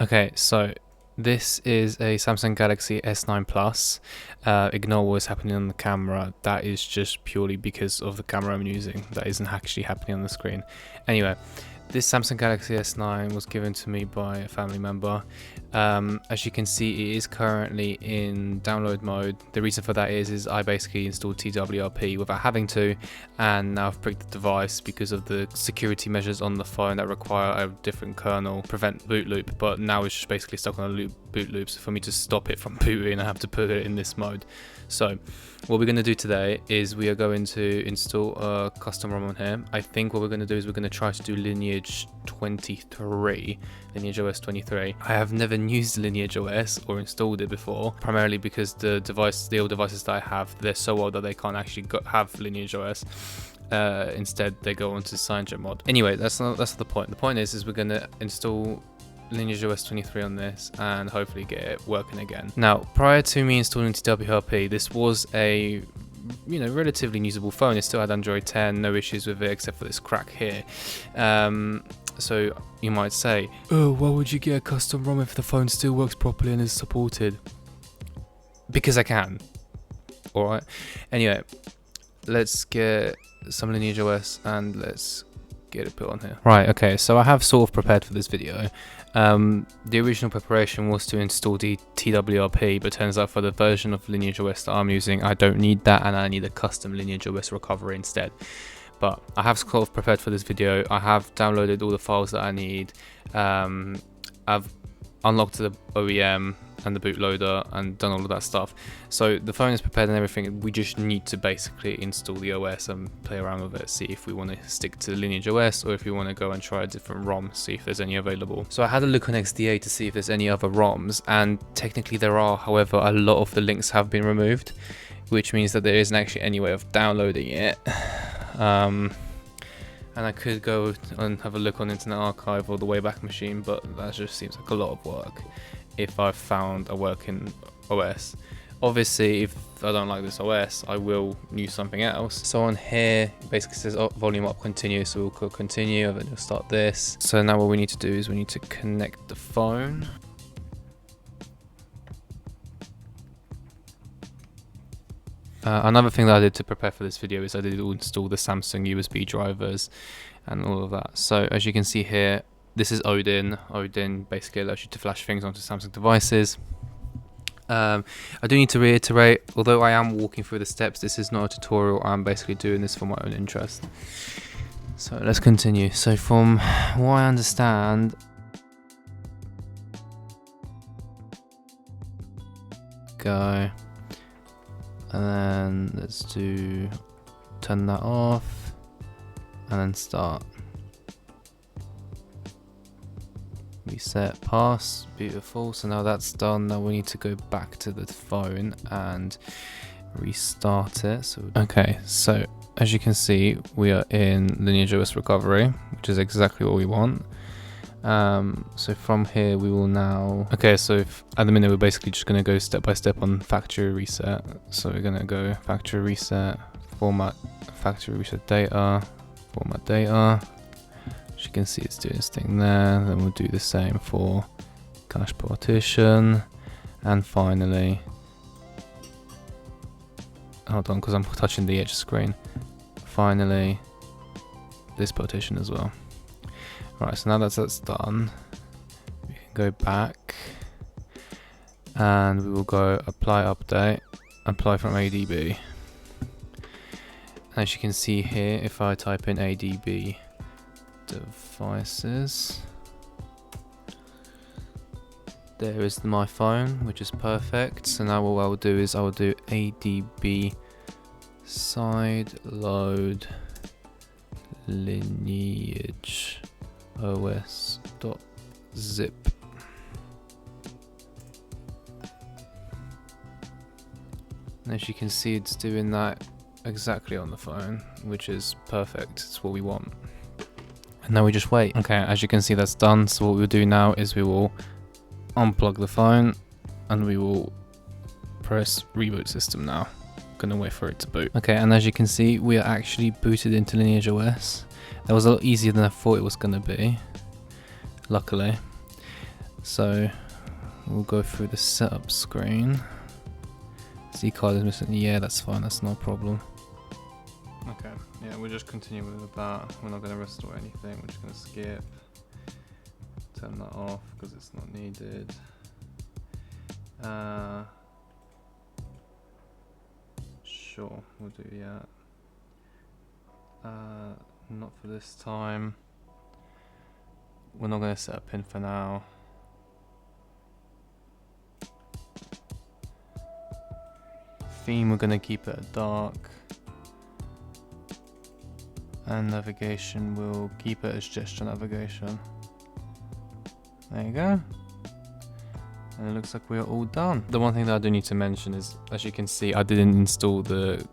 Okay, so this is a Samsung Galaxy S9 Plus. Ignore what's happening on the camera. That is just purely because of the camera I'm using. That isn't actually happening on the screen. Anyway, this Samsung Galaxy S9 was given to me by a family member. As you can see, it is currently in download mode. The reason for that is I basically installed TWRP without having to, and now I've bricked the device because of the security measures on the phone that require a different kernel, prevent boot loop, but now it's just basically stuck on a boot loop, so for me to stop it from booting, I have to put it in this mode. So what we're going to do today is we are going to install a custom ROM on here. I think what we're going to do is we're going to try to do Lineage 23, Lineage OS 23. I have never used Lineage OS or installed it before, primarily because the old devices that I have, they're so old that they can't actually have Lineage OS. Instead, they go onto CyanogenMod. Anyway, that's not the point. The point is we're going to install Lineage OS 23 on this and hopefully get it working again. Now, prior to me installing TWRP, this was a relatively usable phone. It still had Android 10, no issues with it except for this crack here. So you might say, oh, why would you get a custom ROM if the phone still works properly and is supported? Because I can. Alright. Anyway, let's get some Lineage OS and let's get it put on here. Right, okay, so I have sort of prepared for this video. The original preparation was to install the TWRP, but turns out for the version of Lineage OS that I'm using, I don't need that, and I need a custom Lineage OS recovery instead. But I have sort of prepared for this video. I have downloaded all the files that I need. I've unlocked the OEM and the bootloader and done all of that stuff. So the phone is prepared and everything. We just need to basically install the OS and play around with it, see if we want to stick to the Lineage OS or if we want to go and try a different ROM, see if there's any available. So I had a look on XDA to see if there's any other ROMs, and technically there are. However, a lot of the links have been removed, which means that there isn't actually any way of downloading it. And I could go and have a look on Internet Archive or the Wayback Machine, but that just seems like a lot of work if I've found a working OS. Obviously, if I don't like this OS, I will use something else. So on here, it basically says volume up, continue, so we'll click continue, and then we'll start this. So now what we need to do is we need to connect the phone. Another thing that I did to prepare for this video is I did install the Samsung USB drivers and all of that. So as you can see here, this is Odin. Odin basically allows you to flash things onto Samsung devices. I do need to reiterate, although I am walking through the steps, this is not a tutorial. I'm basically doing this for my own interest. So let's continue. So from what I understand, go, and then let's turn that off and then start. Reset, pass, beautiful. So now that's done. Now we need to go back to the phone and restart it. So okay, so as you can see, we are in Lineage OS recovery, which is exactly what we want. So from here we will now, okay, so at the minute we're basically just going to go step by step on factory reset. So we're going to go factory reset, format, factory reset data, format data. As you can see, it's doing its thing there. Then we'll do the same for cache partition, and finally, hold on because I'm touching the edge screen, finally this partition as well. Right, so now that's done, we can go back and we will go apply update, apply from ADB. As you can see here, if I type in ADB devices, there is my phone, which is perfect. So now what I will do is I will do ADB side load lineage os.zip. And as you can see, it's doing that exactly on the phone, which is perfect. It's what we want. And now we just wait. Okay, as you can see, that's done. So what we'll do now is we will unplug the phone and we will press reboot system now. Gonna wait for it to boot. Okay, and as you can see, we are actually booted into Lineage OS. That was a lot easier than I thought it was gonna be, luckily. So we'll go through the setup screen. Z card is missing. Yeah, that's fine. That's no problem. Okay. Yeah, we'll just continue with that. We're not going to restore anything. We're just going to skip. Turn that off because it's not needed. Sure, we'll do that. Not for this time. We're not going to set a pin for now. Theme, we're going to keep it at dark. And navigation, we'll keep it as gesture navigation. There you go. And it looks like we're all done. The one thing that I do need to mention is, as you can see, I didn't install the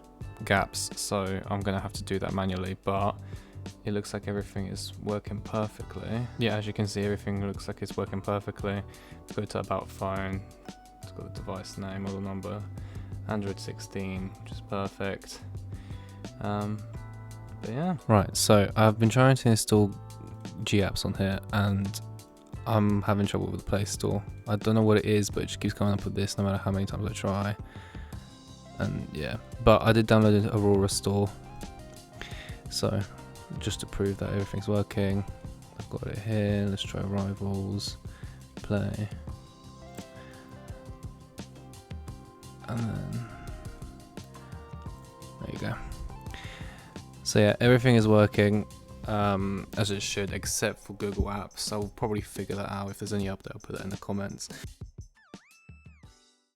gaps, so I'm gonna have to do that manually, but it looks like everything is working perfectly. Yeah, as you can see, everything looks like it's working perfectly. Go to about phone, it's got the device name, model number, Android 16, which is perfect. But yeah. Right, so I've been trying to install G-apps on here, and I'm having trouble with the Play Store. I don't know what it is, but it just keeps coming up with this no matter how many times I try. And yeah, but I did download Aurora Store, so just to prove that everything's working, I've got it here. Let's try Rivals, play, and then there you go. So yeah, everything is working as it should, except for Google Apps. So I'll probably figure that out. If there's any update, I'll put that in the comments.